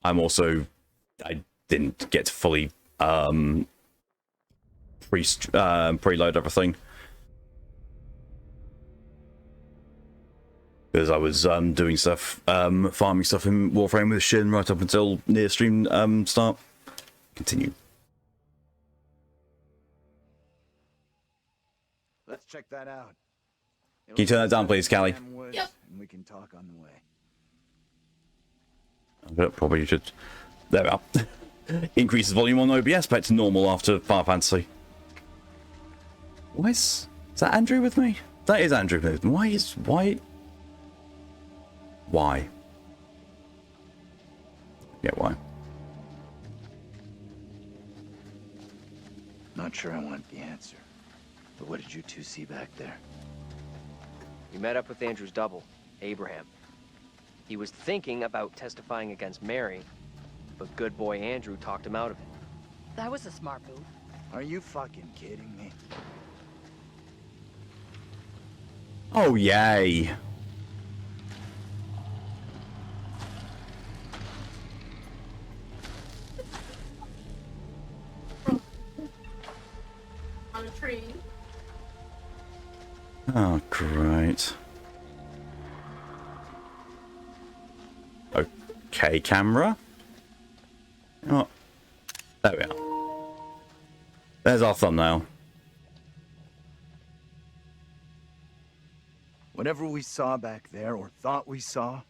I didn't get to fully preload everything because I was doing stuff, farming stuff in Warframe with Shin right up until near stream start. Continue. Let's check that out. Can you turn that down, please, Callie? Yep. And we can talk on the way. I probably should. There we are. Increases volume on OBS back to normal after Final Fantasy. Is that Andrew with me? That is Andrew with me. Why? Yeah, why? Not sure I want the answer. But what did you two see back there? We met up with Andrew's double, Abraham. He was thinking about testifying against Mary, but good boy Andrew talked him out of it. That was a smart move. Are you fucking kidding me? Oh, yay. On a tree. Oh, great. Okay, camera. Oh, there we are. There's our thumbnail. Whatever we saw back there, or thought we saw,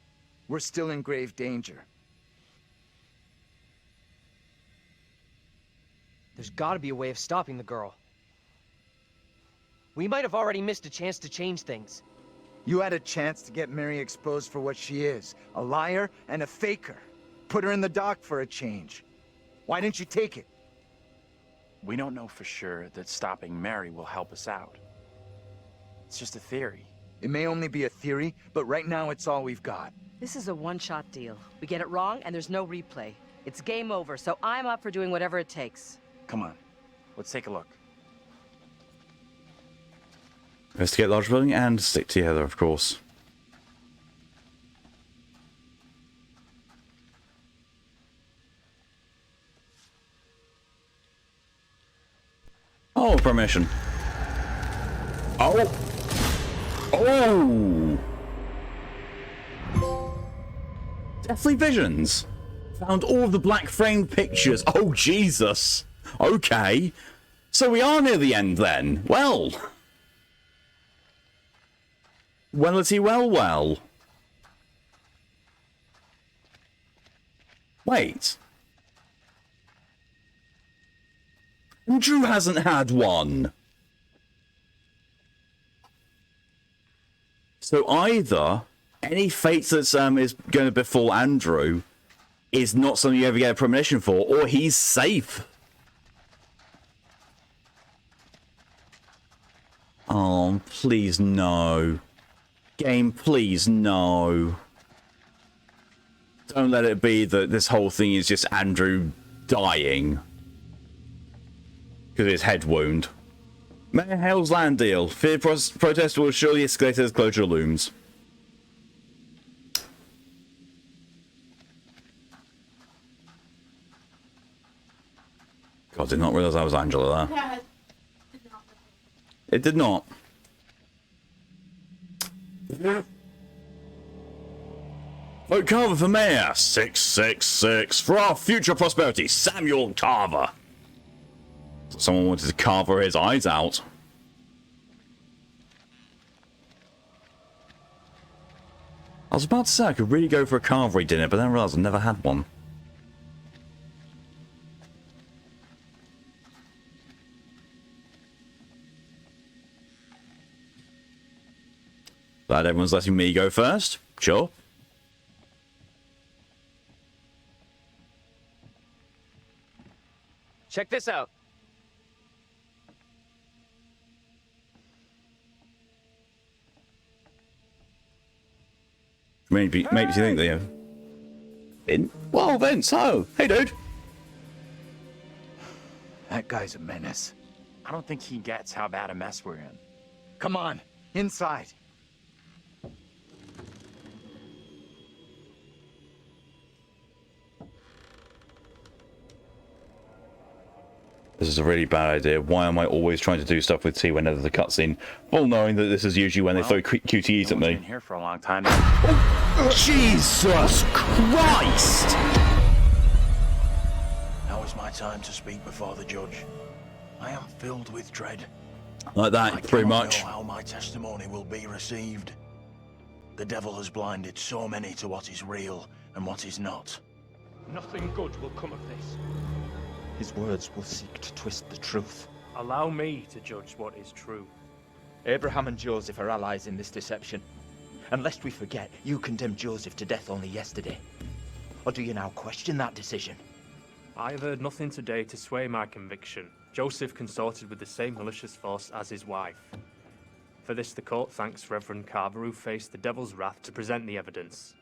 we're still in grave danger. There's gotta be a way of stopping the girl. We might have already missed a chance to change things. You had a chance to get Mary exposed for what she is, a liar and a faker. Put her in the dock for a change. Why didn't you take it? We don't know for sure that stopping Mary will help us out. It's just a theory. It may only be a theory, but right now it's all we've got. This is a one-shot deal. We get it wrong, and there's no replay. It's game over, so I'm up for doing whatever it takes. Come on, let's take a look. Investigate large building and stick together, of course. Oh, permission. Oh! Oh! Deathly Visions! Found all of the black framed pictures. Oh, Jesus! Okay. So we are near the end then. Well. Wellity well. Wait. Andrew hasn't had one. So either any fate that's is going to befall Andrew is not something you ever get a premonition for, or he's safe. Oh, please no. Game, please no. Don't let it be that this whole thing is just Andrew dying because of his head wound. Mayor Hale's land deal. Fear protest will surely escalate as closure looms. God, did not realize that was Angela there. Yeah. It did not. Vote Carver for mayor. 666 for our future prosperity. Samuel Carver. Someone wanted to carve his eyes out. I was about to say I could really go for a carvery dinner, but then I realised I've never had one. Glad everyone's letting me go first. Sure. Check this out. Maybe you think they have. Well, Vince, oh, hey, dude. That guy's a menace. I don't think he gets how bad a mess we're in. Come on, inside. This is a really bad idea. Why am I always trying to do stuff with T whenever there's a cutscene? Full knowing that this is usually when they throw QTEs at me. Been here for a long time. Jesus Christ! Now is my time to speak before the judge. I am filled with dread. Like that, I pretty cannot much. know how my testimony will be received. The devil has blinded so many to what is real and what is not. Nothing good will come of this. His words will seek to twist the truth. Allow me to judge what is true. Abraham and Joseph are allies in this deception. And lest we forget, you condemned Joseph to death only yesterday. Or do you now question that decision? I have heard nothing today to sway my conviction. Joseph consorted with the same malicious force as his wife. For this the court thanks Reverend Carver, who faced the devil's wrath to present the evidence.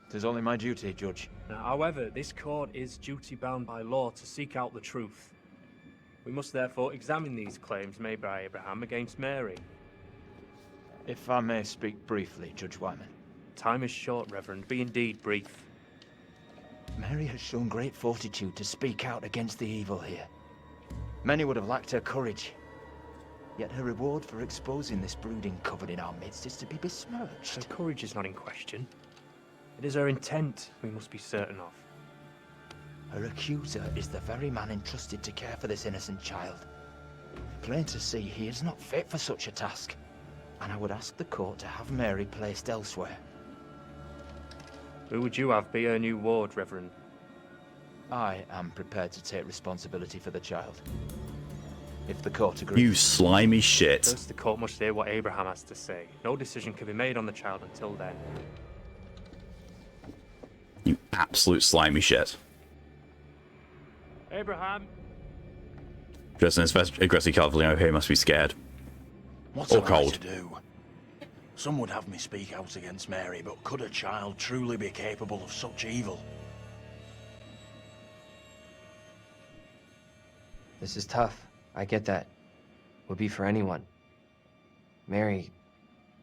'Tis only my duty, Judge. Now, however, this court is duty-bound by law to seek out the truth. We must therefore examine these claims made by Abraham against Mary. If I may speak briefly, Judge Wyman. Time is short, Reverend. Be indeed brief. Mary has shown great fortitude to speak out against the evil here. Many would have lacked her courage. Yet her reward for exposing this brooding coven in our midst is to be besmirched. Her courage is not in question. It is her intent we must be certain of. Her accuser is the very man entrusted to care for this innocent child. Plain to see, he is not fit for such a task. And I would ask the court to have Mary placed elsewhere. Who would you have be her new ward, Reverend? I am prepared to take responsibility for the child. If the court agrees. You slimy shit. First, the court must hear what Abraham has to say. No decision can be made on the child until then. You absolute slimy shit. Abraham! Dressed in his aggressive Calvino here must be scared. What Or am I cold. to do? Some would have me speak out against Mary, but could a child truly be capable of such evil? This is tough. I get that. Would be for anyone. Mary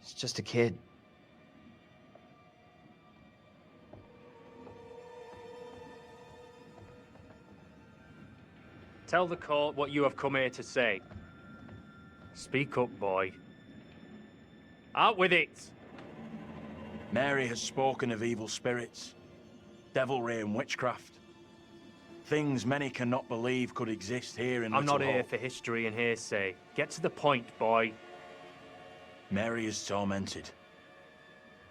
is just a kid. Tell the court what you have come here to say. Speak up, boy. Out with it! Mary has spoken of evil spirits, devilry and witchcraft. Things many cannot believe could exist here in I'm not Little here Hope. for history and hearsay. Get to the point, boy. Mary is tormented.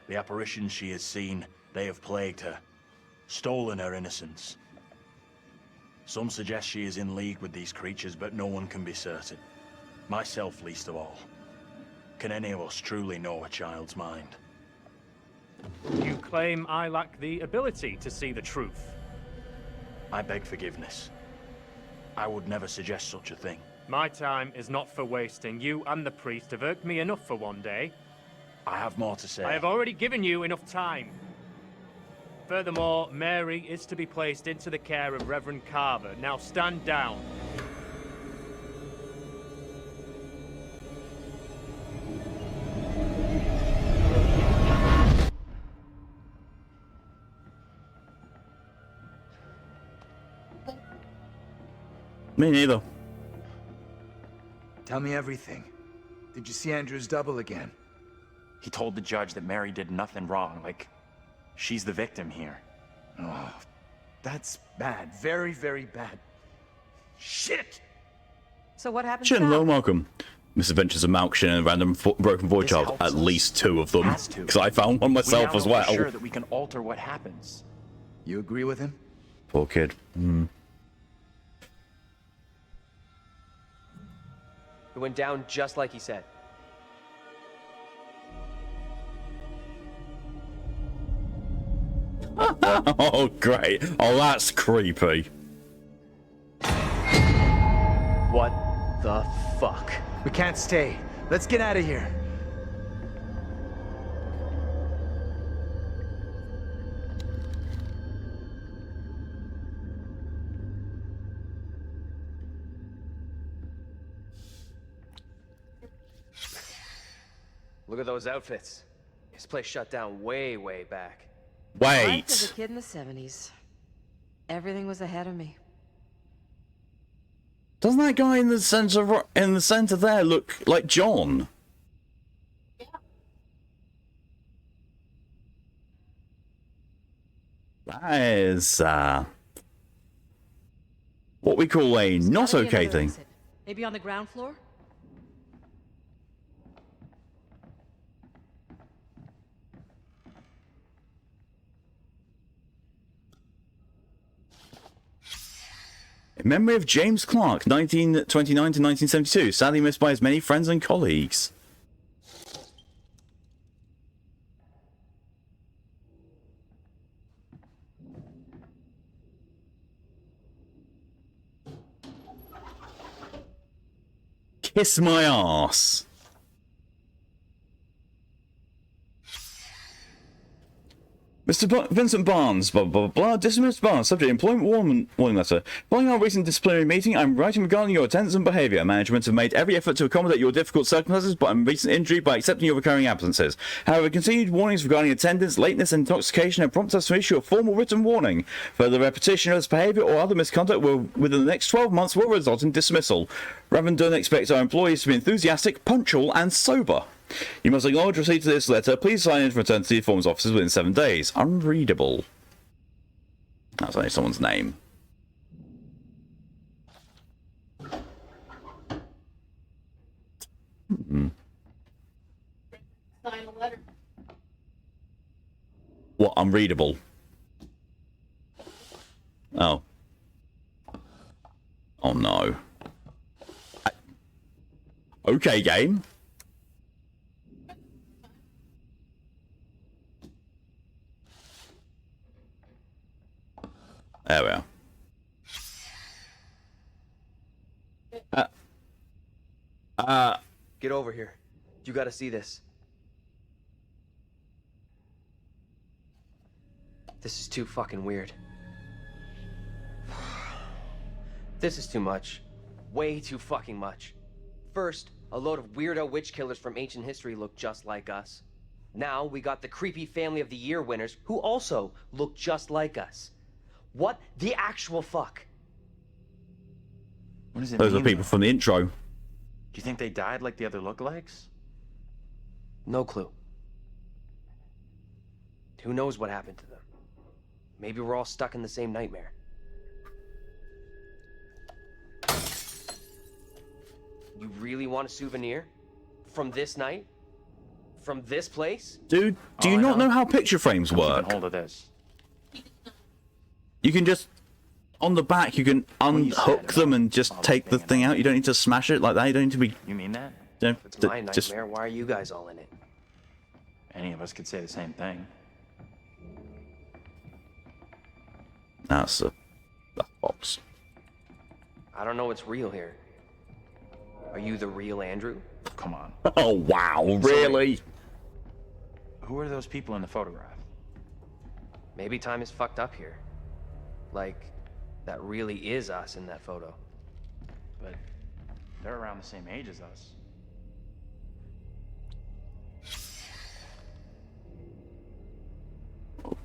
The apparitions she has seen, they have plagued her, stolen her innocence. Some suggest she is in league with these creatures, but no one can be certain. Myself least of all. Can any of us truly know a child's mind? You claim I lack the ability to see the truth. I beg forgiveness. I would never suggest such a thing. My time is not for wasting. You and the priest have irked me enough for one day. I have more to say. I have already given you enough time. Furthermore, Mary is to be placed into the care of Reverend Carver. Now stand down. Me neither. Tell me everything. Did you see Andrew's double again? He told the judge that Mary did nothing wrong, like she's the victim here. Oh, that's bad. Very, very bad. Shit! So what happens Chin, now? hello, welcome. Misadventures of Malkshin and a random random void This child. helps At us. least 2 of them. Has to. Because I found one We myself now as know well. for sure that we can alter what happens. You agree with him? Poor kid. It went down just like he said. Oh, great. Oh, that's creepy. What the fuck? We can't stay. Let's get out of here. Look at those outfits. This place shut down way, way back. Life as a Wait. kid in the 70s. Everything was ahead of me. Doesn't that guy in the center there look like John? That is what we call a not okay thing. Exit. Maybe on the ground floor? In memory of James Clark, 1929 to 1972, sadly missed by his many friends and colleagues. Kiss my ass. Mr. Vincent Barnes, blah, blah, blah, dismissed Barnes, subject employment warning letter. Following our recent disciplinary meeting, I'm writing regarding your attendance and behaviour. Management have made every effort to accommodate your difficult circumstances but recent injury by accepting your recurring absences. However, continued warnings regarding attendance, lateness and intoxication have prompted us to issue a formal written warning. Further repetition of this behaviour or other misconduct will, within the next 12 months will result in dismissal. Ravendon expects our employees to be enthusiastic, punctual and sober. You must acknowledge receipt of this letter. Please sign in for return to the forms officers within 7 days. Unreadable. That's only someone's name. Sign the letter. What? Unreadable? Oh. Oh no. Okay, game. There we are. Get over here. You gotta see this. This is too fucking weird. This is too much. Way too fucking much. First, a load of weirdo witch killers from ancient history look just like us. Now, we got the creepy Family of the Year winners who also look just like us. What the actual fuck? What does it Those mean? are people from the intro. Do you think they died like the other lookalikes? No clue. Who knows what happened to them? Maybe we're all stuck in the same nightmare. You really want a souvenir? From this night? From this place? Dude, do you not know how picture frames work? Keep hold of this. You can just, on the back, you can unhook them and just take the thing out. You don't need to smash it like that. You don't need to be... You mean that? You know, If it's my nightmare, just, why are you guys all in it? Any of us could say the same thing. that's a box. I don't know what's real here. Are you the real Andrew? Come on. Oh, wow, really? Who are those people in the photograph? Maybe time is fucked up here. Like, that really is us in that photo. But they're around the same age as us.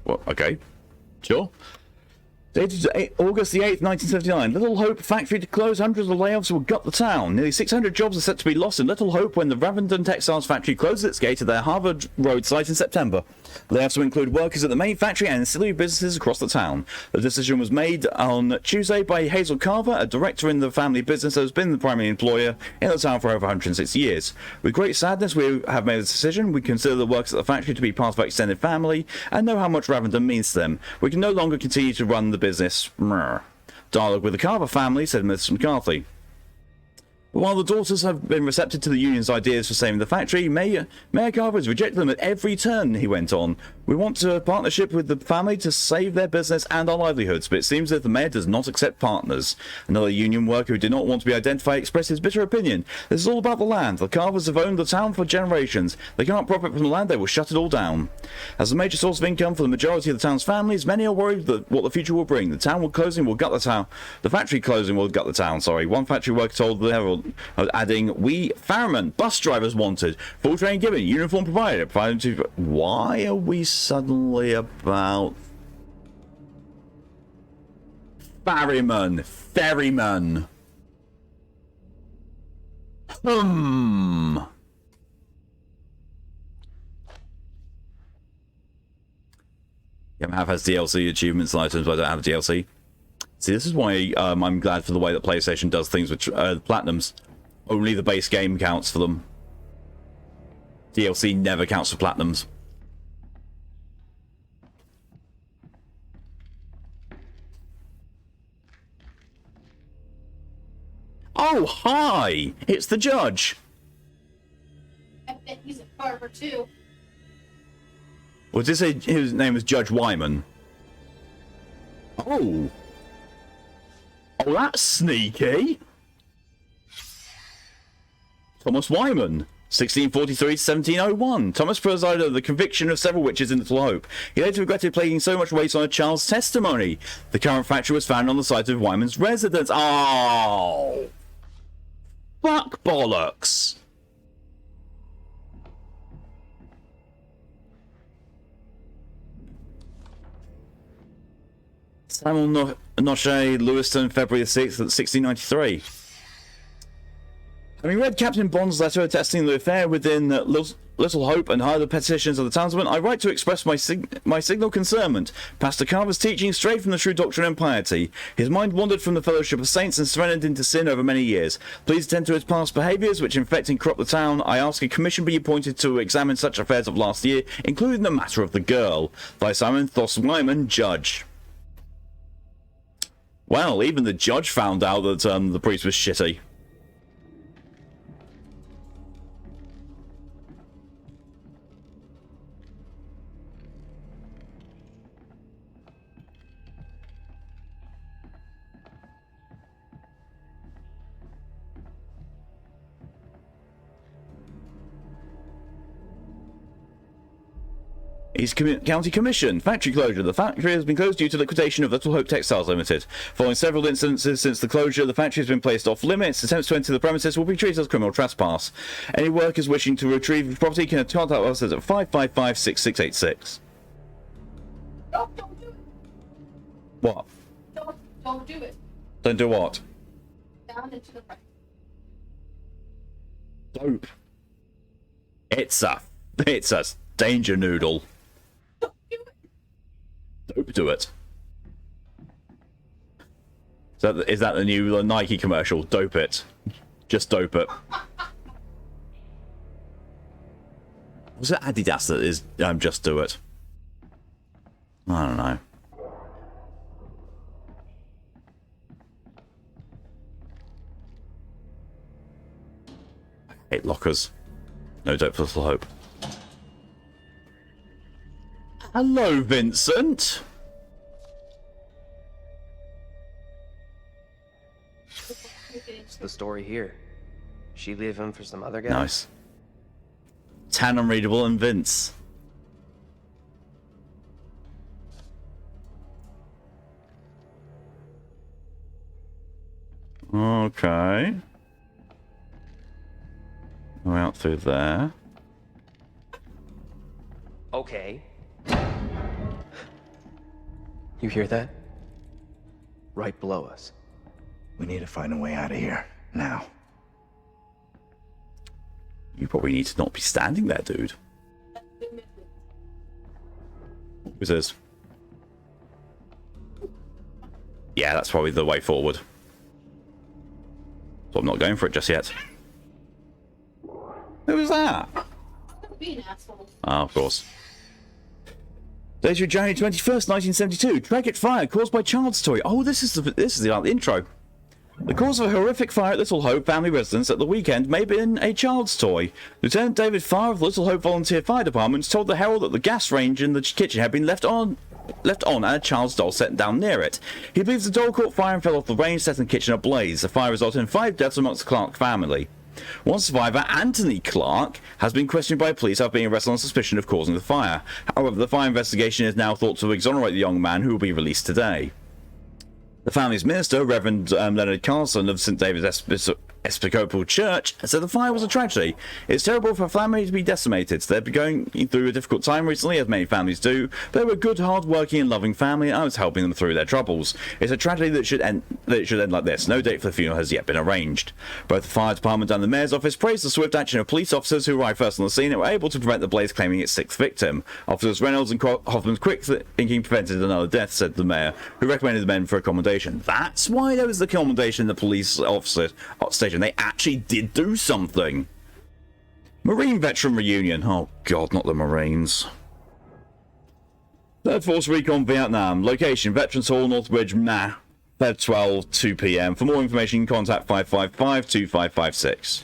Well, okay. Sure. Dated August the 8th, 1979. Little Hope factory to close. Hundreds of layoffs will gut the town. Nearly 600 jobs are set to be lost in Little Hope when the Ravendon Textiles factory closes its gate at their Harvard Road site in September. Layoffs will include workers at the main factory and ancillary businesses across the town. The decision was made on Tuesday by Hazel Carver, a director in the family business that has been the primary employer in the town for over 160 years. With great sadness, we have made this decision. We consider the workers at the factory to be part of our extended family and know how much Ravendon means to them. We can no longer continue to run the business. Dialogue with the Carver family, said Mr. McCarthy. While the daughters have been receptive to the union's ideas for saving the factory, Mayor Carver has rejected them at every turn, he went on. We want a partnership with the family to save their business and our livelihoods, but it seems that the mayor does not accept partners. Another union worker who did not want to be identified expressed his bitter opinion. This is all about the land. The Carvers have owned the town for generations. They can't profit from the land, they will shut it all down. As a major source of income for the majority of the town's families, many are worried that what the future will bring. The town closing will gut the town. The factory closing will gut the town, sorry. One factory worker told the Herald, adding, we firemen, bus drivers wanted, full training given, uniform provided, to... Why are we suddenly about... Ferryman? Yeah, Mav has DLC achievements and items, but I don't have DLC. See, this is why I'm glad for the way that PlayStation does things with Platinums. Only the base game counts for them. DLC never counts for Platinums. Oh, hi! It's the judge! I bet he's a barber too. Well, did it say his name was Judge Wyman? Oh! Oh, that's sneaky! Thomas Wyman, 1643-1701. Thomas presided over the conviction of several witches in Little Hope. He later regretted placing so much weight on a child's testimony. The current factory was found on the site of Wyman's residence. Oh! Fuck bollocks! Samuel Noche, Lewiston, February 6th, 1693. Having read Captain Bond's letter attesting the affair within Little Hope and hired the petitions of the townsmen, I write to express my signal concernment. Pastor Carver's teaching strayed from the true doctrine and piety. His mind wandered from the fellowship of saints and surrendered into sin over many years. Please attend to his past behaviours, which infect and corrupt the town. I ask a commission be appointed to examine such affairs of last year, including the matter of the girl. By Simon Thos Wyman, Judge. Well, even the judge found out that the priest was shitty. East County Commission. Factory closure. The factory has been closed due to liquidation of Little Hope Textiles Limited. Following several instances since the closure, the factory has been placed off limits. Attempts to enter the premises will be treated as criminal trespass. Any workers wishing to retrieve the property can contact us at 555-6686. Don't do it. What? Don't do it. Don't do what? Down into the right. Dope. It's a danger noodle. Don't do it. Dope do it. Is that the new Nike commercial? Dope it. Just dope it. Was it Adidas that is just do it? I don't know. I hate lockers. No dope for Little Hope. Hello, Vincent. It's the story here. She leave him for some other guy? Nice. Tan Unreadable and Vince. Okay. Go out through there. Okay. You hear that? Right below us. We need to find a way out of here. Now. You probably need to not be standing there, dude. Who's this? Yeah, that's probably the way forward. So I'm not going for it just yet. Who was that? Be an asshole. Ah, of course. Dated January 21st, 1972. Tragic fire caused by child's toy. Oh, this is the intro. The cause of a horrific fire at Little Hope family residence at the weekend may have been a child's toy. Lieutenant David Farr of the Little Hope Volunteer Fire Department told the Herald that the gas range in the kitchen had been left on and a child's doll set down near it. He believes the doll caught fire and fell off the range, setting the kitchen ablaze. The fire resulted in 5 deaths amongst the Clark family. One survivor, Anthony Clark, has been questioned by police after being arrested on suspicion of causing the fire. However, the fire investigation is now thought to exonerate the young man, who will be released today. The family's minister, Reverend Leonard Carlson of St. David's Episcopal Church said the fire was a tragedy. It's terrible for a family to be decimated. They've been going through a difficult time recently, as many families do. They were a good, hard-working and loving family, and I was helping them through their troubles. It's a tragedy that should end like this. No date for the funeral has yet been arranged. Both the fire department and the mayor's office praised the swift action of police officers who arrived first on the scene and were able to prevent the blaze claiming its sixth victim. Officers Reynolds and Hoffman's quick thinking prevented another death, said the mayor, who recommended the men for accommodation. That's why there was the accommodation in the police officer station. They actually did do something. Marine veteran reunion. Oh god, not the Marines. Third Force Recon Vietnam. Location, Veterans Hall, Northbridge, Feb 12, 2 p.m. For more information, contact 555-2556.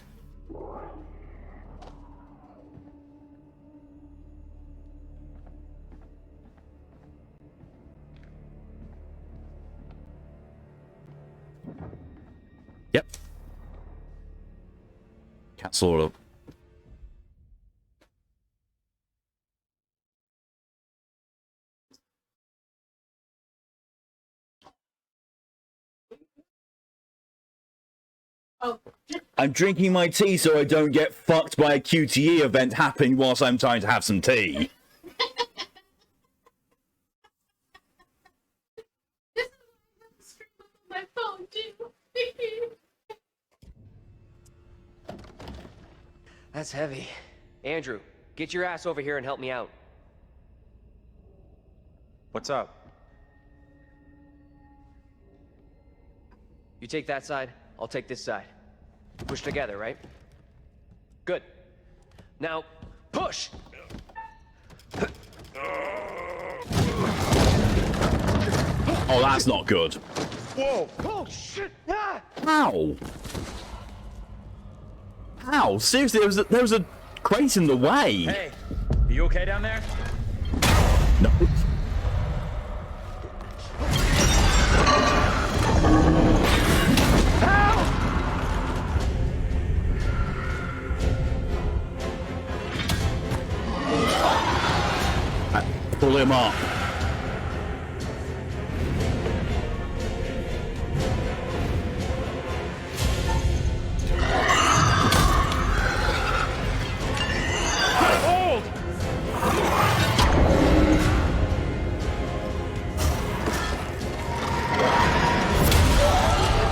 Yep. Cancel order. Oh, I'm drinking my tea so I don't get fucked by a QTE event happening whilst I'm trying to have some tea. this is stream on my phone too. That's heavy. Andrew, get your ass over here and help me out. What's up? You take that side, I'll take this side. Push together, right? Good. Now, push! Oh, that's not good. Whoa! Oh, shit! Ah! How? How? Seriously, there was a crate in the way. Hey, are you okay down there? No. Pull him up.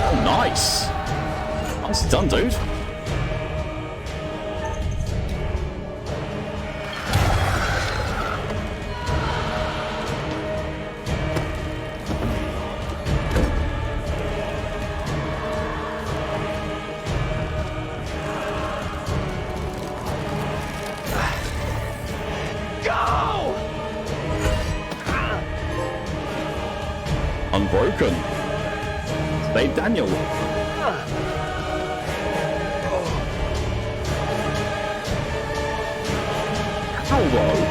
Oh, nice. Nicely done, dude. Unbroken. Save Daniel. How though?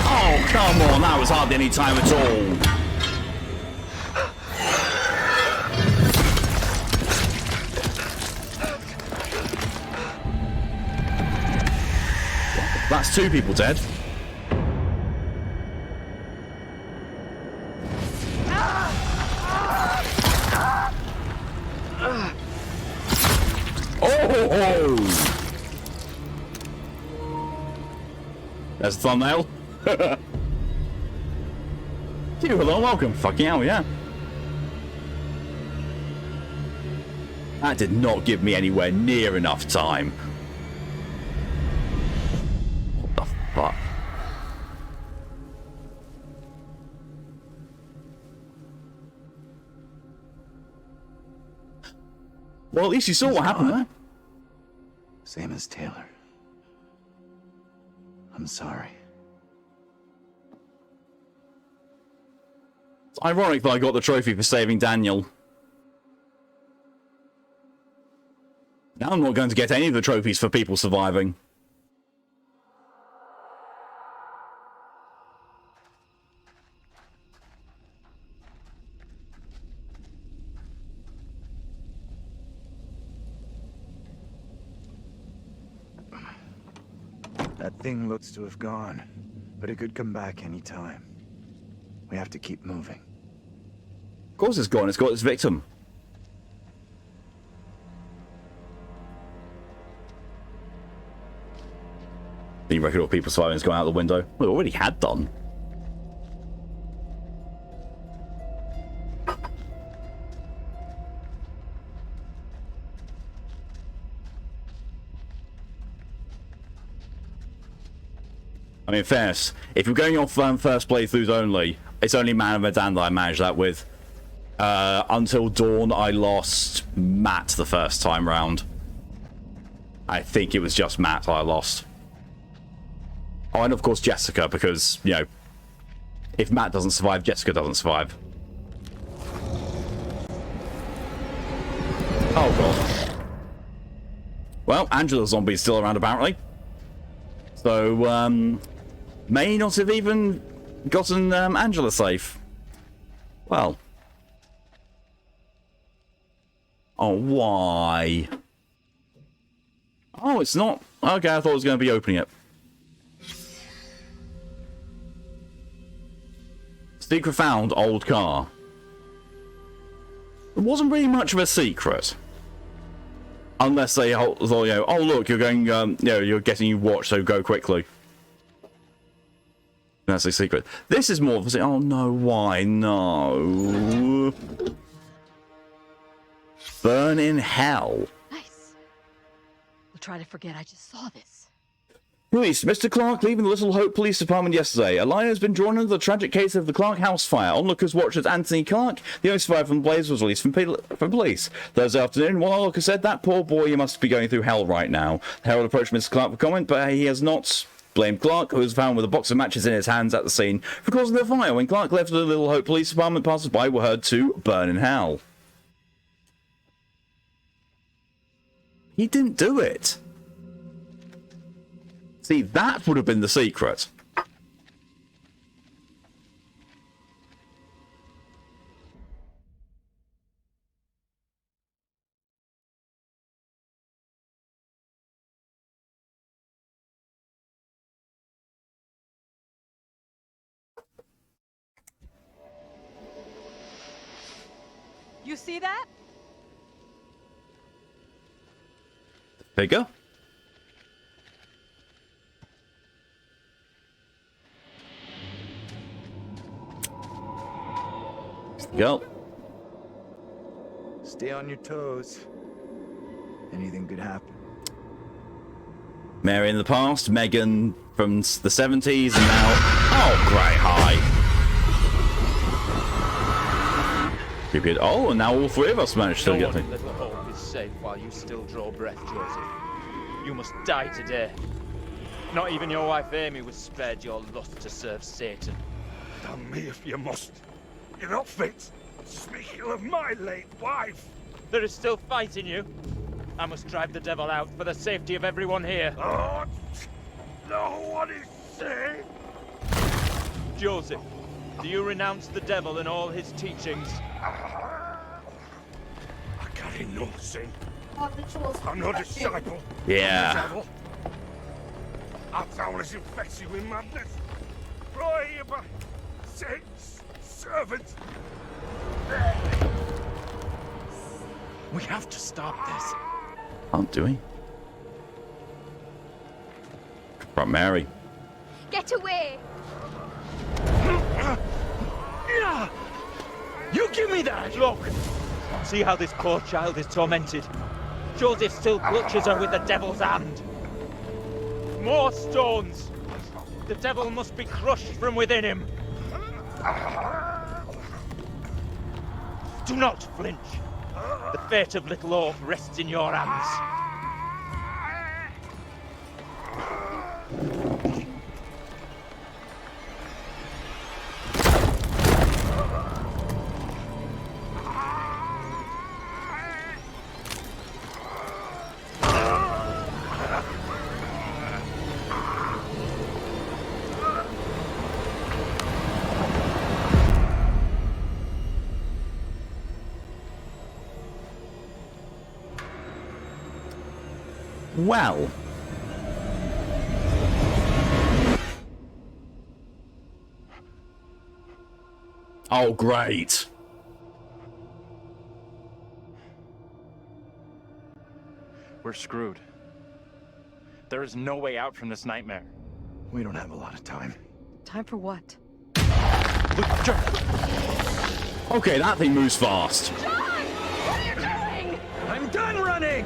Oh, come on, that was hardly any time at all. That's two people dead. Oh! There's the thumbnail. You, hello, welcome. Fucking hell, yeah. That did not give me anywhere near enough time. What the fuck? Well, at least you saw what happened there. Same as Taylor. I'm sorry. It's ironic that I got the trophy for saving Daniel. Now I'm not going to get any of the trophies for people surviving. That thing looks to have gone. But it could come back any time. We have to keep moving. Of course it's gone. It's got its victim. The record of people surviving has gone out the window. Well, it already had done. I mean, in fairness, if you're going off first playthroughs only, it's only Man of Medan that I managed that with. Until Dawn, I lost Matt the first time round. I think it was just Matt I lost. Oh, and of course Jessica, because, you know, if Matt doesn't survive, Jessica doesn't survive. Oh, God. Well, Angela's zombie is still around, apparently. So, may not have even gotten Angela safe. Well. Oh, why? Oh, it's not. Okay, I thought I was going to be opening it. Secret found, old car. It wasn't really much of a secret. Unless they thought, you know, oh look, you're going, you know, you're getting you watched, so go quickly. That's a secret. This is more of a, oh no, why? No. Burn in hell. Nice. We'll try to forget I just saw this. Police, Mr. Clark leaving the Little Hope Police Department yesterday. A line has been drawn into the tragic case of the Clark house fire. Onlookers watched as Anthony Clark, the only survivor from the blaze, was released from police. Thursday afternoon, one onlooker said, that poor boy, he must be going through hell right now. The Herald approached Mr. Clark for comment, but he has not blamed Clark, who was found with a box of matches in his hands at the scene for causing the fire. When Clark left the Little Hope Police Department, passers-by were heard to burn in hell. He didn't do it. See, that would have been the secret. You see that? Figure? Go. Stay on your toes. Anything could happen. Mary in the past, Megan from the 70s, and now... Oh, great, hi. Stupid. Oh, and now all three of us managed to get things. Little hope is safe while you still draw breath, Joseph. You must die today. Not even your wife Amy was spared your lust to serve Satan. Damn me if you must. You're not fit. Speaking of my late wife. There is still fight in you. I must drive the devil out for the safety of everyone here. Oh, no one is safe. Joseph, do you renounce the devil and all his teachings? I carry no sin. All rituals. I'm no disciple. Yeah. of the devil. Our town is infected with madness. Brought here by Satan's servants. We have to stop this. Can't do we? From Mary. Get away! You give me that! Look! See how this poor child is tormented. Joseph still clutches her with the devil's hand. More stones! The devil must be crushed from within him. Do not flinch. The fate of little Orph rests in your hands. Well. Oh, great. We're screwed. There is no way out from this nightmare. We don't have a lot of time. Time for what? Okay, that thing moves fast. John! What are you doing? I'm done running!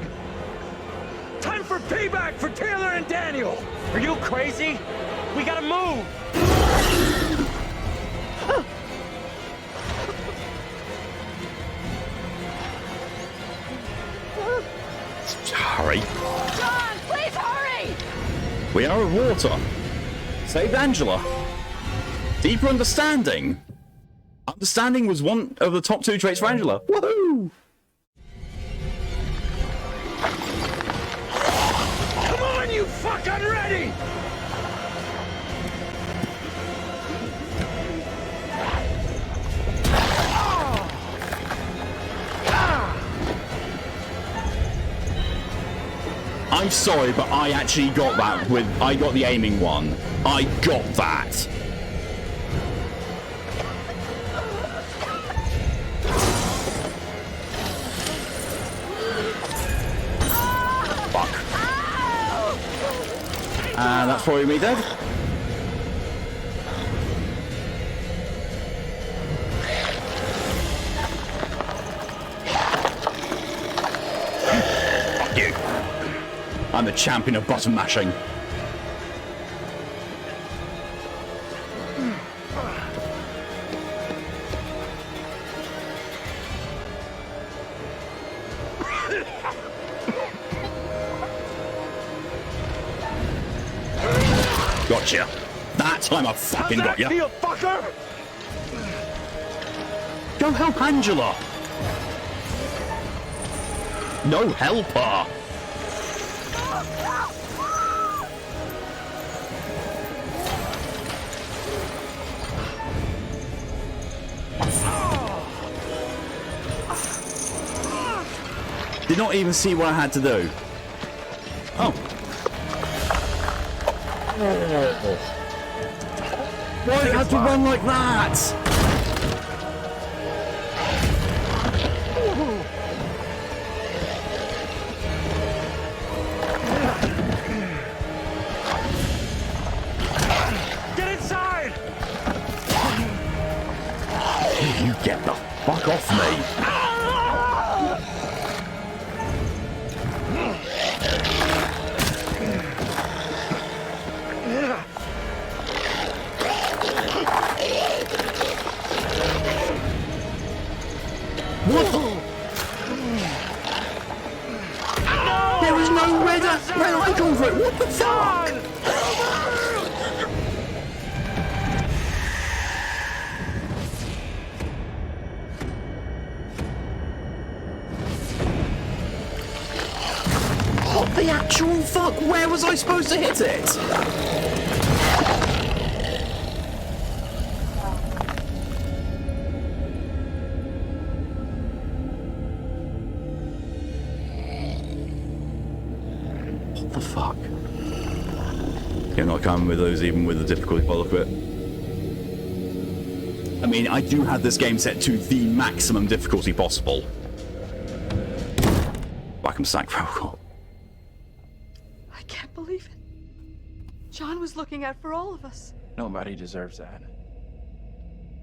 Time for payback for Taylor and Daniel! Are you crazy? We gotta move! Hurry. John, please hurry! We are of water. Saved Angela. Deeper understanding. Understanding was one of the top 2 traits for Angela. Woohoo! Come on, you fuck! I'm ready! I'm sorry, but I actually got that with... I got the aiming one. I got that. Fuck. And that's probably me dead. Fuck you. I'm the champion of button mashing. Gotcha. That time I fucking got you. Feel, fucker? Go help Angela. No helper. Did not even see what I had to do. Oh. Why did I have to run like that? Get inside! You get the fuck off me. What the? There was no where I come from. What the fuck? What the actual fuck? Where was I supposed to hit it? What the fuck? You're not coming with those even with the difficulty by the look of it. I mean, I do have this game set to the maximum difficulty possible. Whack'em sack protocol. I can't believe it. John was looking out for all of us. Nobody deserves that.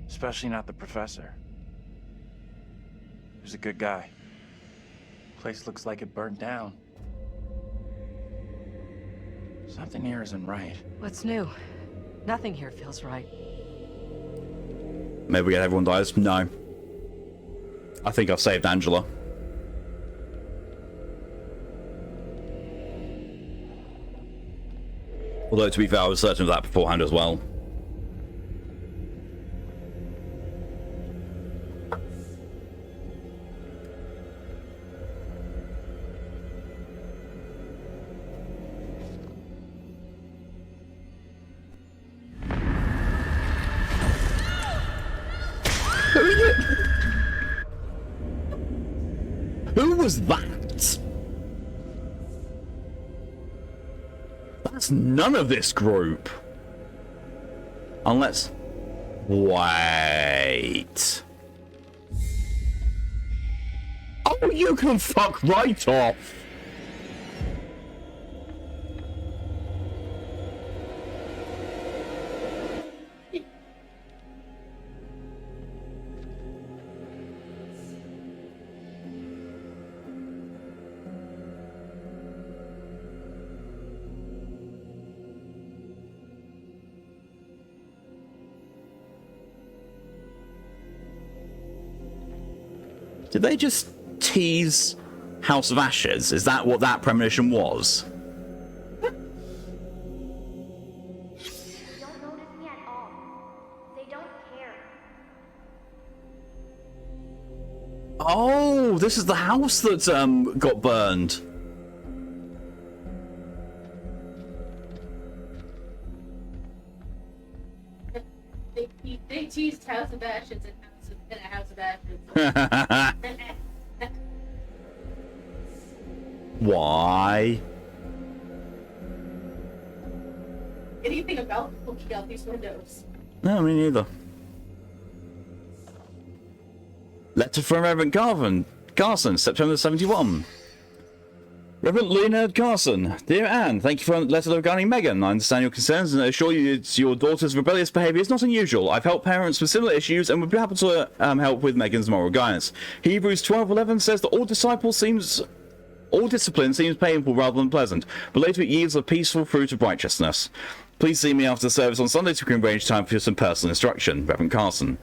Especially not the professor. He's a good guy. Place looks like it burned down. Something here isn't right. What's new? Nothing here feels right. Maybe everyone dies? No. I think I've saved Angela. Although, to be fair, I was certain of that beforehand as well. Who was that? That's none of this group. Unless... Wait. Oh, you can fuck right off. Did they just tease House of Ashes? Is that what that premonition was? Don't notice me at all. They don't care. Oh, this is the house that got burned. They teased House of Ashes and a House of Ashes. Why? Anything about looking out these windows? No, me neither. Letter from Reverend Carson, September 71. Reverend Leonard Carson, dear Anne, thank you for a letter regarding Megan. I understand your concerns and I assure you your daughter's rebellious behaviour is not unusual. I've helped parents with similar issues and would be happy to help with Megan's moral guidance. Hebrews 12:11 says that all discipline seems painful rather than pleasant, but later it yields a peaceful fruit of righteousness. Please see me after the service on Sunday so we can arrange time for some personal instruction. Reverend Carson.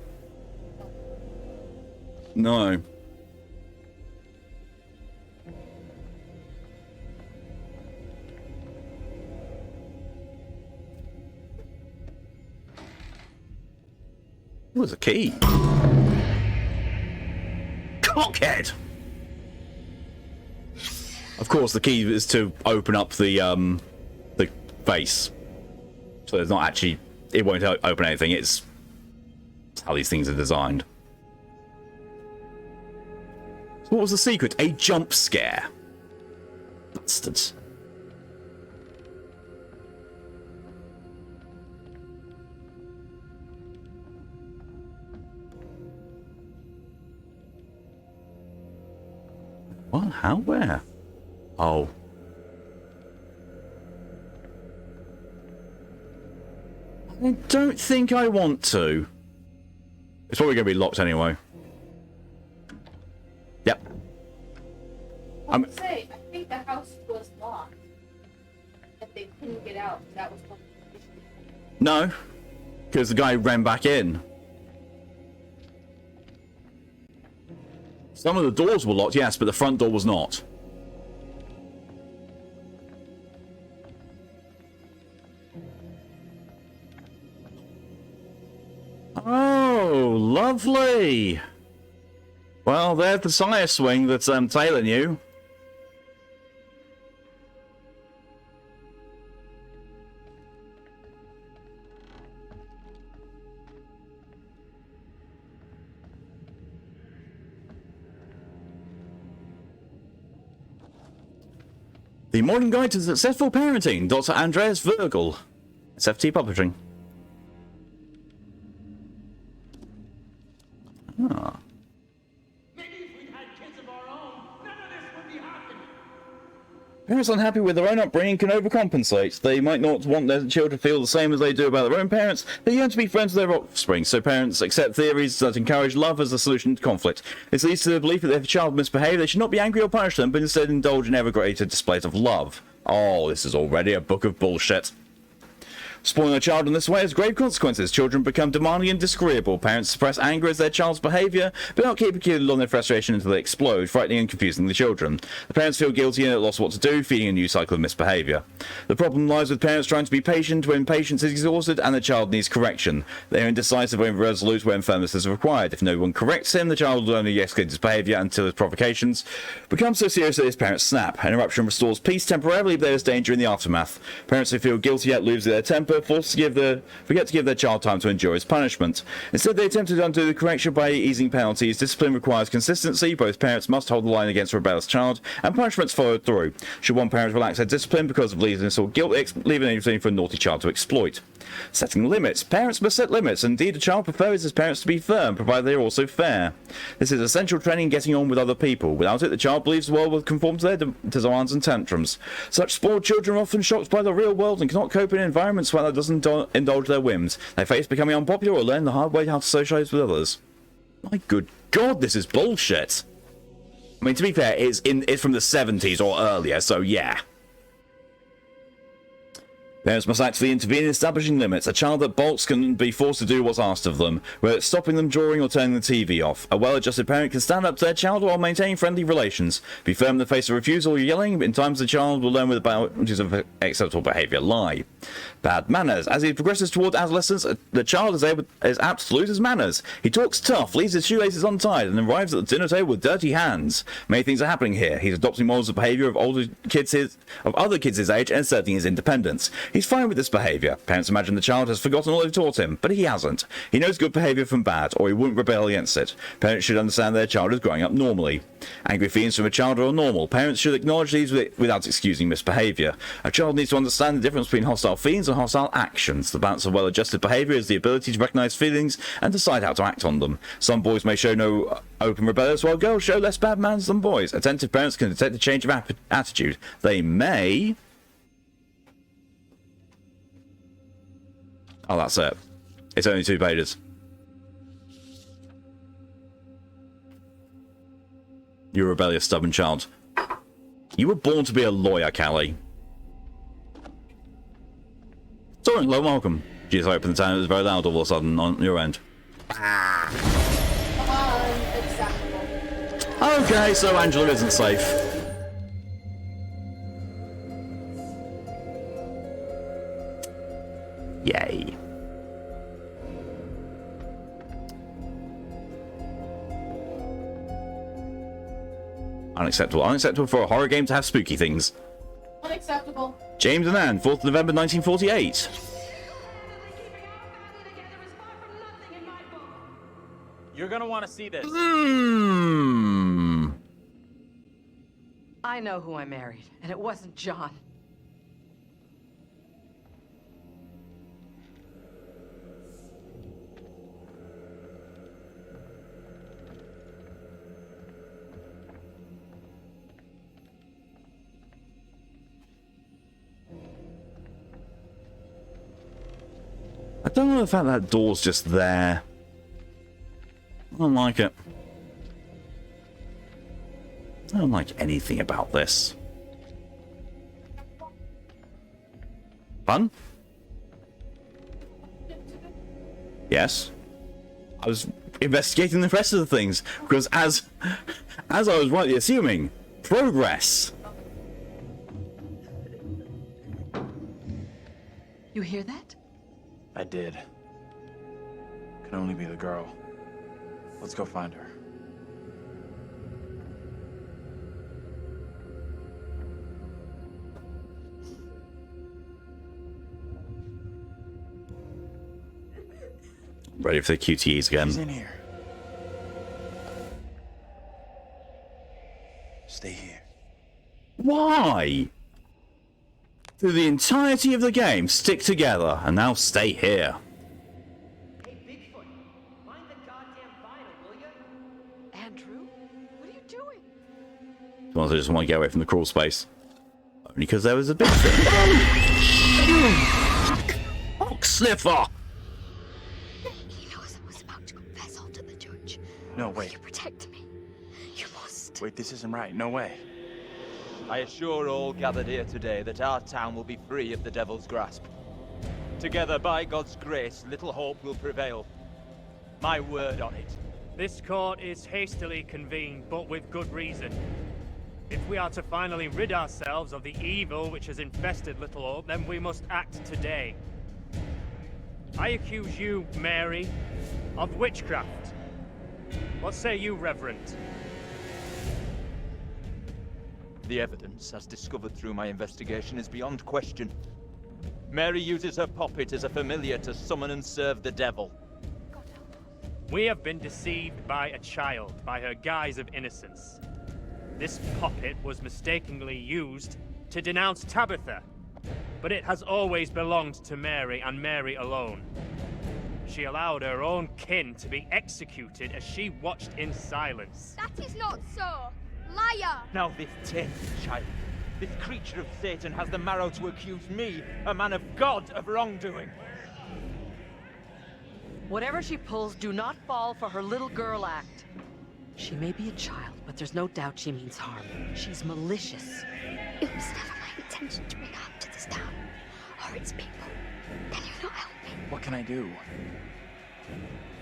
No. There's a key. Cockhead! Of course, the key is to open up the face. So there's not actually... It won't open anything. It's how these things are designed. So what was the secret? A jump scare. Bastards. What? How? Where? Oh. I don't think I want to. It's probably going to be locked anyway. Yep. I think the house was locked. But they couldn't get out. That was one of the issues. No. Because the guy ran back in. Some of the doors were locked, yes, but the front door was not. Oh, lovely. Well, there's the sire swing that Taylor knew. The Modern Guide to Successful Parenting, Dr. Andreas Virgil, SFT Publishing. Ah. Parents unhappy with their own upbringing can overcompensate. They might not want their children to feel the same as they do about their own parents. They yearn to be friends with their offspring, so parents accept theories that encourage love as a solution to conflict. This leads to the belief that if a child misbehaves, they should not be angry or punish them, but instead indulge in ever greater displays of love. Oh, this is already a book of bullshit. Spoiling a child in this way has grave consequences. Children become demanding and disagreeable. Parents suppress anger as their child's behaviour, but not keep accumulated on their frustration until they explode, frightening and confusing the children. The parents feel guilty and at loss what to do, feeding a new cycle of misbehaviour. The problem lies with parents trying to be patient when patience is exhausted and the child needs correction. They are indecisive and resolute when firmness is required. If no one corrects him, the child will only escalate his behaviour until his provocations become so serious that his parents snap. An eruption restores peace temporarily, but there is danger in the aftermath. Parents who feel guilty yet lose their temper but forget to give their child time to endure his punishment. Instead, they attempted to undo the correction by easing penalties. Discipline requires consistency. Both parents must hold the line against a rebellious child, and punishments followed through. Should one parent relax their discipline because of laziness or guilt, leaving anything for a naughty child to exploit. Setting limits. Parents must set limits. Indeed, a child prefers his parents to be firm, provided they are also fair. This is essential training in getting on with other people. Without it, the child believes the world will conform to their demands and tantrums. Such spoiled children are often shocked by the real world and cannot cope in environments where that doesn't indulge their whims. They face becoming unpopular or learn the hard way how to socialize with others. My good God, this is bullshit. I mean, to be fair, it's from the 70s or earlier, so yeah. Parents must actively intervene in establishing limits. A child that balks can be forced to do what's asked of them, whether it's stopping them drawing or turning the TV off. A well-adjusted parent can stand up to their child while maintaining friendly relations. Be firm in the face of refusal or yelling. In times the child will learn where the boundaries of acceptable behaviour lie. Bad manners. As he progresses toward adolescence, the child is apt to lose his manners. He talks tough, leaves his shoelaces untied, and arrives at the dinner table with dirty hands. Many things are happening here. He's adopting models of behaviour of other kids his age and asserting his independence. He's fine with this behaviour. Parents imagine the child has forgotten all they've taught him, but he hasn't. He knows good behaviour from bad, or he wouldn't rebel against it. Parents should understand their child is growing up normally. Angry feelings from a child are normal. Parents should acknowledge these without excusing misbehaviour. A child needs to understand the difference between hostile feelings and hostile actions. The balance of well-adjusted behaviour is the ability to recognise feelings and decide how to act on them. Some boys may show no open rebellious, while girls show less bad manners than boys. Attentive parents can detect a change of attitude. They may... Oh, that's it. It's only 2 pages. You're a rebellious, stubborn child. You were born to be a lawyer, Callie. Sorry, hello, welcome. Jeez, I opened the town. It was very loud all of a sudden on your end. Unacceptable. Okay, so Angela isn't safe. Yay. Unacceptable. Unacceptable for a horror game to have spooky things. Unacceptable. James and Anne, 4th of November 1948. You're gonna want to see this. I know who I married, and it wasn't John. I don't know the fact that door's just there. I don't like it. I don't like anything about this. Fun? Yes. I was investigating the rest of the things, because as I was rightly assuming, progress. You hear that? I did. Can only be the girl. Let's go find her. Ready for the QTEs again. She's in here. Stay here. Why? Through the entirety of the game, stick together, and now stay here. Hey, Bigfoot, mind the goddamn vinyl, will ya? Andrew? What are you doing? I just want to get away from the crawl space. Only because there was a big thing. Ox sniffer! He knows I was about to confess all to the judge. No, wait. You protect me. You must. Wait, this isn't right. No way. I assure all gathered here today that our town will be free of the devil's grasp. Together, by God's grace, little hope will prevail. My word on it. This court is hastily convened, but with good reason. If we are to finally rid ourselves of the evil which has infested Little Hope, then we must act today. I accuse you, Mary, of witchcraft. What say you, Reverend? The evidence, as discovered through my investigation, is beyond question. Mary uses her puppet as a familiar to summon and serve the devil. We have been deceived by a child, by her guise of innocence. This puppet was mistakenly used to denounce Tabitha, but it has always belonged to Mary and Mary alone. She allowed her own kin to be executed as she watched in silence. That is not so. Liar! Now this tainted child, this creature of Satan has the marrow to accuse me, a man of God, of wrongdoing. Whatever she pulls, do not fall for her little girl act. She may be a child, but there's no doubt she means harm. She's malicious. It was never my intention to bring harm to this town, or its people. Can you not help me? What can I do?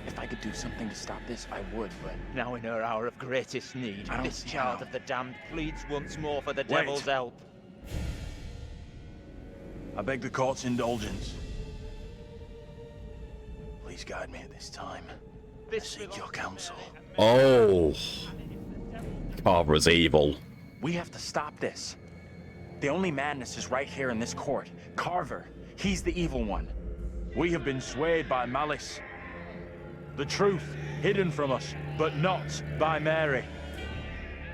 If I could do something to stop this, I would, but... Now in her hour of greatest need, I don't this see child how. of the damned pleads once more for the Wait. devil's help. I beg the court's indulgence. Please guide me at this time. I seek your counsel. Oh. Carver's evil. We have to stop this. The only madness is right here in this court. Carver, he's the evil one. We have been swayed by malice. The truth hidden from us, but not by Mary.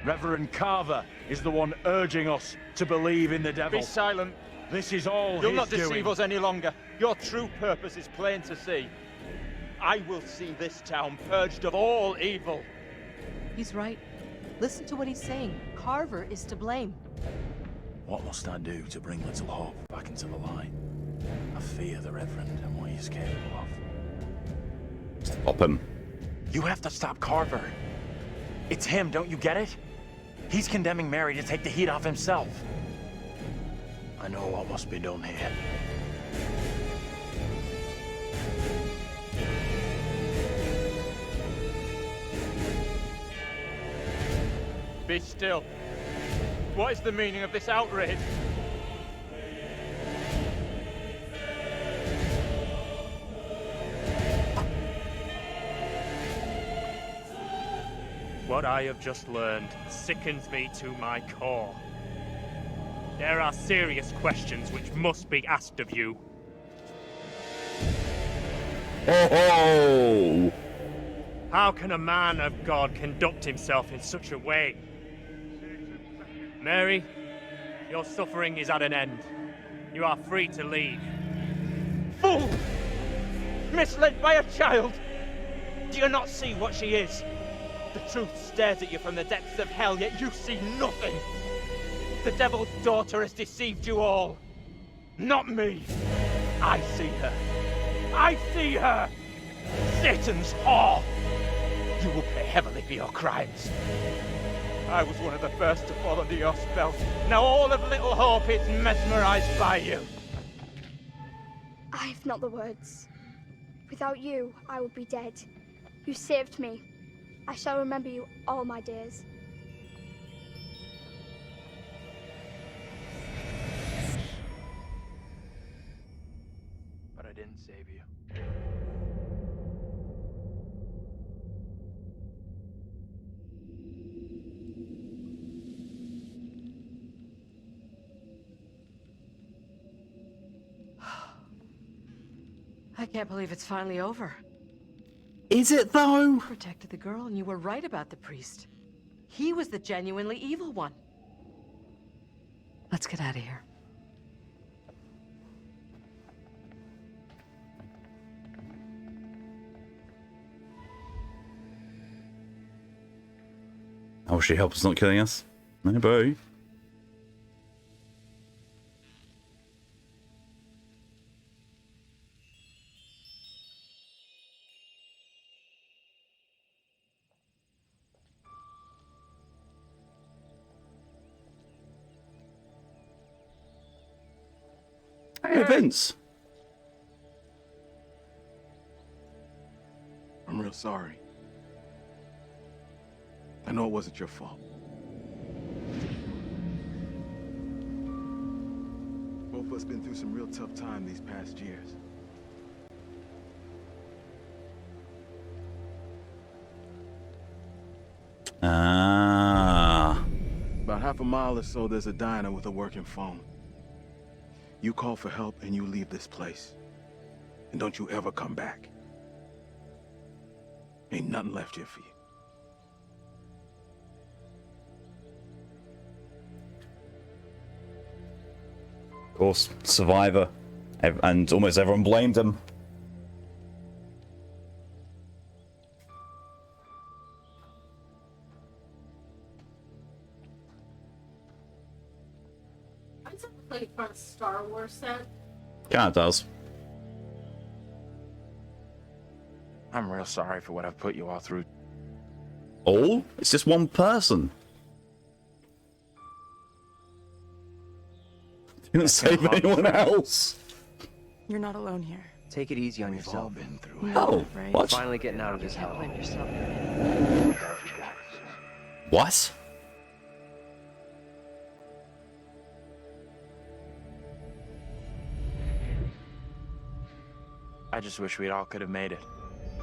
Reverend Carver is the one urging us to believe in the devil. Be silent. This is all You'll his not deceive doing. us any longer. Your true purpose is plain to see. I will see this town purged of all evil. He's right. Listen to what he's saying. Carver is to blame. What must I do to bring Little Hope back into the light? I fear the Reverend and what he is capable of. Stop him. You have to stop Carver. It's him, don't you get it? He's condemning Mary to take the heat off himself. I know what must be done here. Be still. What is the meaning of this outrage? What I have just learned sickens me to my core. There are serious questions which must be asked of you. Oh! How can a man of God conduct himself in such a way? Mary, your suffering is at an end. You are free to leave. Fool! Misled by a child! Do you not see what she is? The truth stares at you from the depths of hell, yet you see nothing. The devil's daughter has deceived you all. Not me. I see her. I see her! Satan's whore! You will pay heavily for your crimes. I was one of the first to fall under your spell. Now all of Little Hope is mesmerized by you. I have not the words. Without you, I would be dead. You saved me. I shall remember you all my days. But I didn't save you. I can't believe it's finally over. Is it though? You protected the girl, and you were right about the priest. He was the genuinely evil one. Let's get out of here. Oh, she help us not killing us? Maybe. Hey, Vince. I'm real sorry. I know it wasn't your fault. Both of us been through some real tough time these past years. Ah. About half a mile or so, there's a diner with a working phone. You call for help and you leave this place. And don't you ever come back. Ain't nothing left here for you. Of course, Survivor. And almost everyone blamed him. It's like from a Star Wars set. Kinda does. I'm real sorry for what I've put you all through. All? It's just one person. Didn't save anyone else. You're not alone here. Take it easy on We've yourself. all been through it. Oh, what? Finally getting out of this hell. Blame yourself. What? I just wish we all could have made it.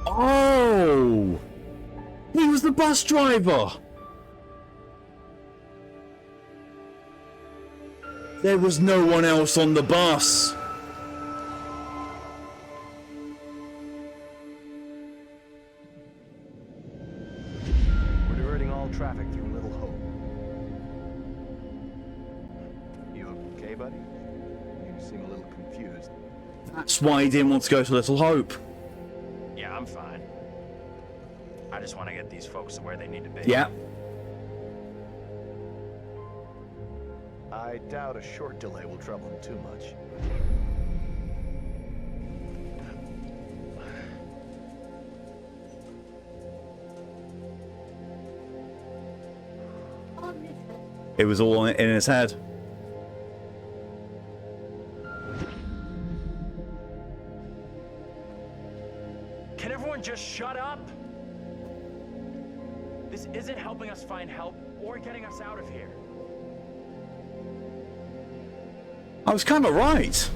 Oh! He was the bus driver! There was no one else on the bus! We're diverting all traffic through Little Hope. You okay, buddy? You seem a little confused. That's why he didn't want to go to Little Hope. Yeah, I'm fine. I just want to get these folks to where they need to be. Yeah. I doubt a short delay will trouble him too much. It was all in his head. Can everyone just shut up? This isn't helping us find help or getting us out of here. I was kind of right.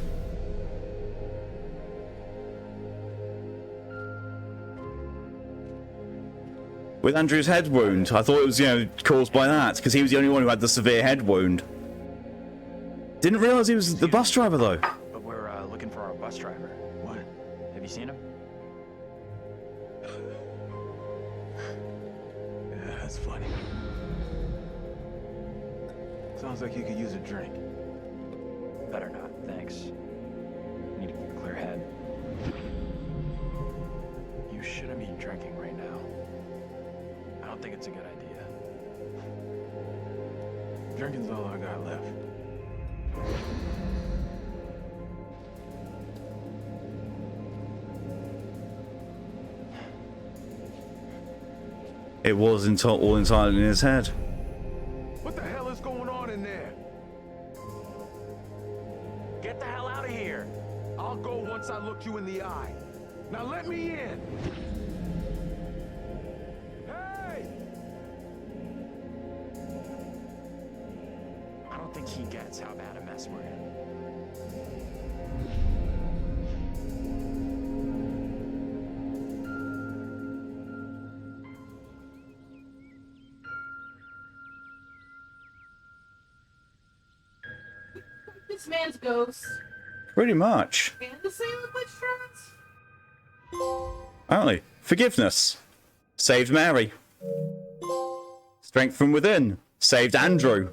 With Andrew's head wound, I thought it was, caused by that, because he was the only one who had the severe head wound. Didn't realize he was the bus driver, though. But we're looking for our bus driver. What? Have you seen him? Yeah, that's funny. Sounds like you could use a drink. Better not, thanks. Need to keep a clear head. You shouldn't be drinking right now. I don't think it's a good idea. Drinking's all I got left. It was all entirely in his head. What the hell is going on in there? Get the hell out of here! I'll go once I look you in the eye. Now let me in! Hey! I don't think he gets how bad a mess we're in. This man's ghost. Pretty much. And the same with witch trials. Apparently. Forgiveness. Saved Mary. Strength from within. Saved Andrew.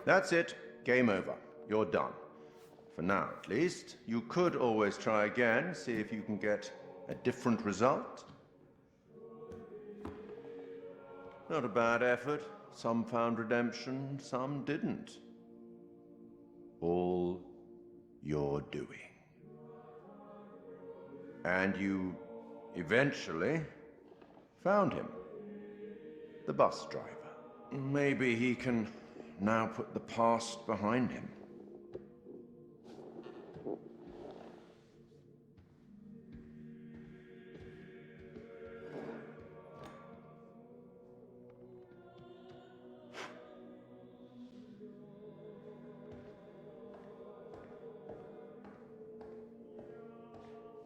That's it. Game over. You're done. For now, at least. You could always try again, see if you can get a different result. Not a bad effort. Some found redemption, some didn't. All your doing. And you eventually found him. The bus driver. Maybe he can now put the past behind him.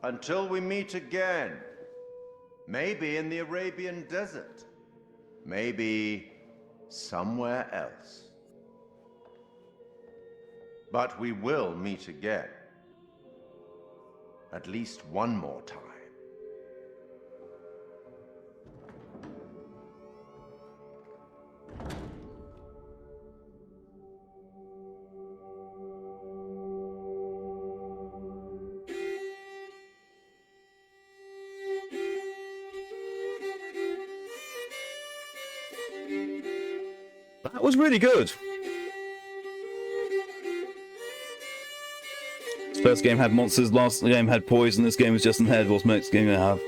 Until we meet again. Maybe in the Arabian desert. Maybe somewhere else. But we will meet again. At least one more time. That was really good. This first game had monsters, last game had poison, this game was just in head, what's next game gonna have?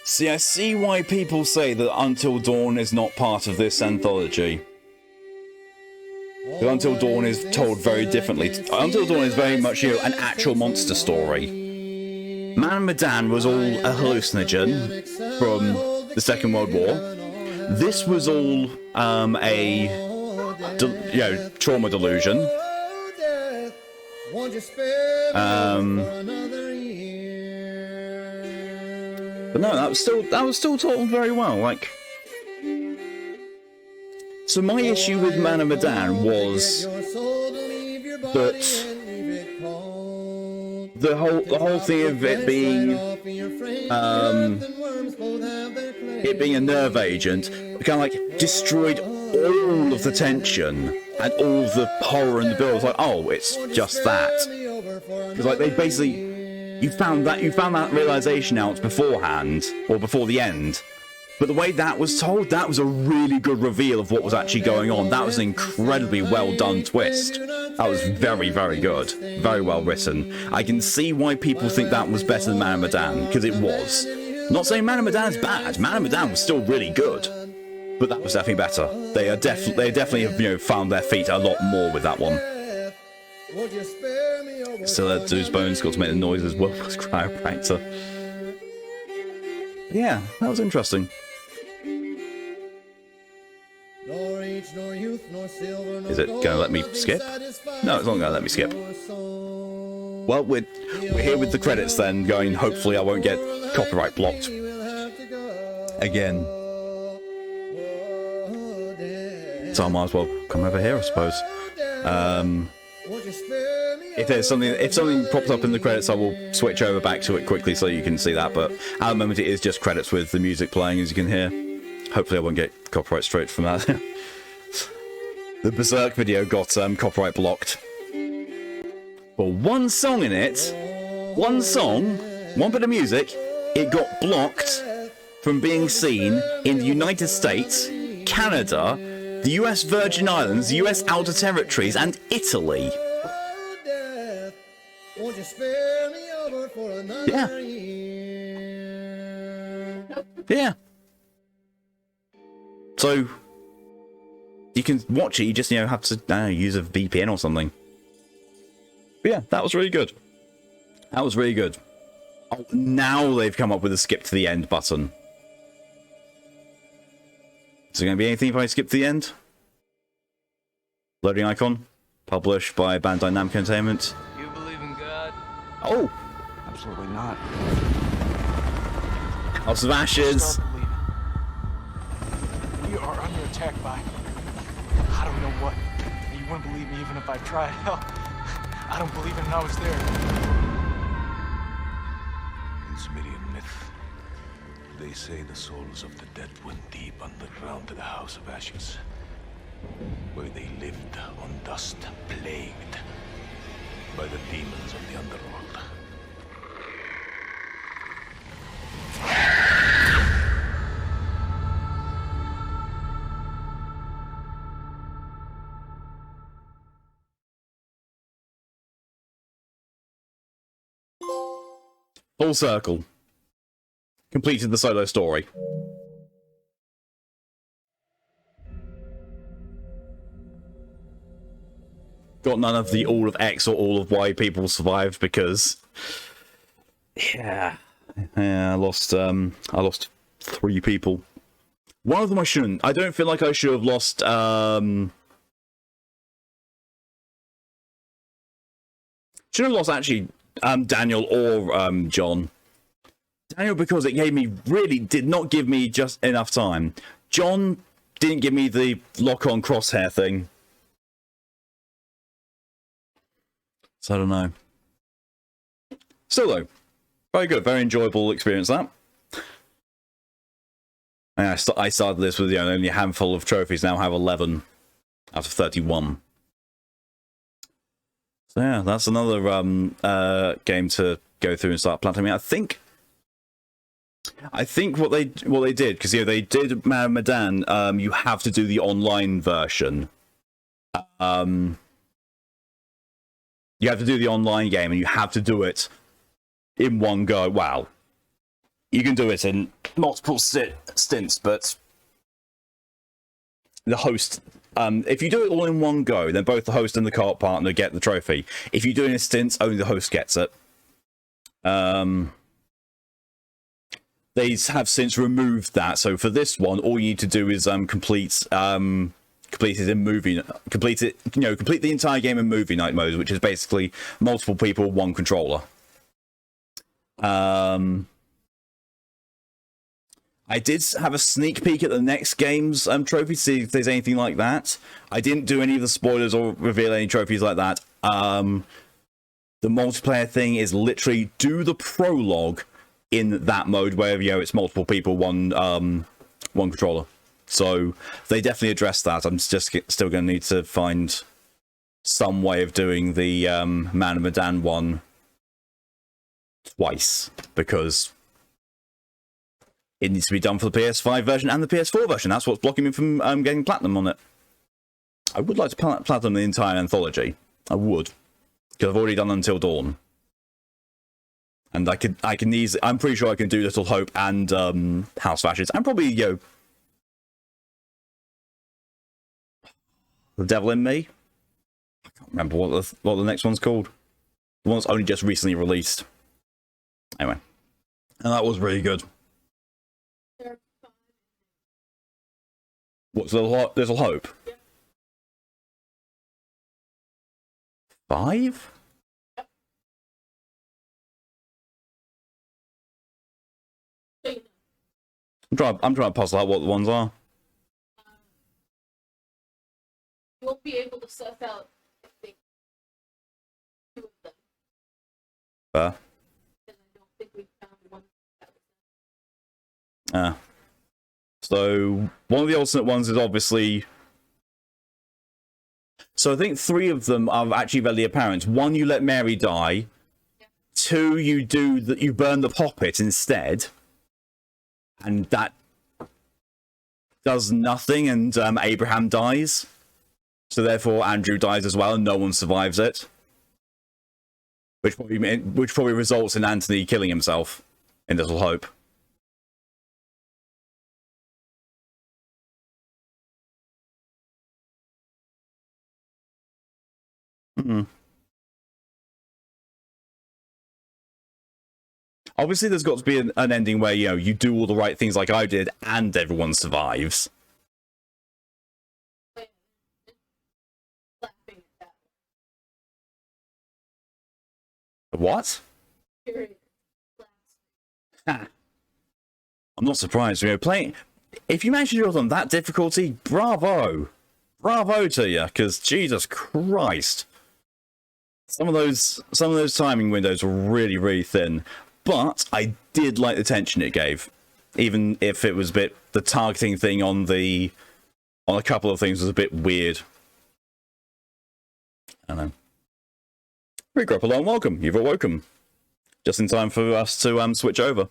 See, I see why people say that Until Dawn is not part of this anthology. But Until Dawn is told very differently. Until Dawn is very much, you know, an actual monster story. Man Medan was all a hallucinogen from the Second World War. This was all trauma delusion. But no, that was still told very well. Like, so my issue with Man of Medan was that the whole thing of it being a nerve agent kind of like destroyed all of the tension and all of the horror in the build. It was like, oh, it's just that. Because like they basically, you found that realization out beforehand or before the end. But the way that was told, that was a really good reveal of what was actually going on. That was an incredibly well done twist. That was very, very good. Very well written. I can see why people think that was better than Man of Medan, because it was. I'm not saying Man of Medan's bad. Man of Medan was still really good. But that was definitely better. They definitely have, you know, found their feet a lot more with that one. Still had Zeus Bones got to make the noise as well as chiropractor. Yeah, that was interesting. Is it gonna let me skip? No, it's not gonna let me skip. Well, we're here with the credits then, going, hopefully I won't get copyright blocked again. So I might as well come over here, I suppose. If something pops up in the credits, I will switch over back to it quickly so you can see that. But at the moment, it is just credits with the music playing, as you can hear. Hopefully, I won't get copyright straight from that. The Berserk video got copyright blocked. But one song in it, one bit of music, it got blocked from being seen in the United States, Canada, the US Virgin Islands, the US Outer Territories, and Italy. Yeah. Yeah. So you can watch it, you just, you know, have to use a VPN or something. But yeah, that was really good. That was really good. Oh, now they've come up with a skip to the end button. Is there going to be anything if I skip to the end? Loading icon. Published by Bandai Namco Entertainment. You believe in God? Oh! Absolutely not. House of Ashes. We are under attack by I don't know what. You wouldn't believe me even if I tried. Hell, I don't believe it and I was there. In Sumerian myth, they say the souls of the dead went deep underground to the House of Ashes, where they lived on dust, plagued by the demons of the underworld. Full circle. Completed the solo story. Got none of the all of X or all of Y people survived because yeah, I lost 3 people. One of them I shouldn't. I don't feel like I should have lost should have lost actually Daniel or John. Daniel, because it did not give me just enough time. John didn't give me the lock-on crosshair thing. So I don't know. Still though, very good, very enjoyable experience that. And I started this with only a handful of trophies, now have 11 out of 31. So yeah, that's another game to go through and start platinuming. I think what they did, because they did Medan, you have to do the online version. You have to do the online game, and you have to do it in one go. Wow. You can do it in multiple stints, but the host... if you do it all in one go, then both the host and the co-op partner get the trophy. If you do it in stints, only the host gets it. They have since removed that, so for this one, all you need to do is complete the entire game in movie night mode, which is basically multiple people, one controller. I did have a sneak peek at the next game's trophy to see if there's anything like that. I didn't do any of the spoilers or reveal any trophies like that. The multiplayer thing is literally do the prologue in that mode where it's multiple people, one controller. So they definitely addressed that. I'm just still going to need to find some way of doing the Man of Medan one twice, because it needs to be done for the PS5 version and the PS4 version. That's what's blocking me from getting platinum on it. I would like to platinum the entire anthology. I would, because I've already done Until Dawn, and I can easily. I'm pretty sure I can do Little Hope and House of Ashes, and probably The Devil in Me. I can't remember what the next one's called. The one that's only just recently released. Anyway, and that was really good. What's Little Hope? 5? I'm trying to puzzle out what the ones are. You won't be able to suss out if they two of them. Fair. Because I don't think we found one that was So one of the alternate ones is obviously. So I think 3 of them are actually very apparent. 1, you let Mary die. 2, you burn the poppet instead, and that does nothing, and Abraham dies. So therefore Andrew dies as well, and no one survives it. Which probably results in Anthony killing himself in Little Hope. Obviously, there's got to be an ending where you do all the right things like I did, and everyone survives. What? I'm not surprised. Playing. If you manage to do it on that difficulty, bravo, bravo to you. Because Jesus Christ. Some of those timing windows were really, really thin, but I did like the tension it gave, even if it was a bit. The targeting thing on a couple of things was a bit weird. I don't know. Rick Gruppalone, welcome. You've awoken just in time for us to switch over.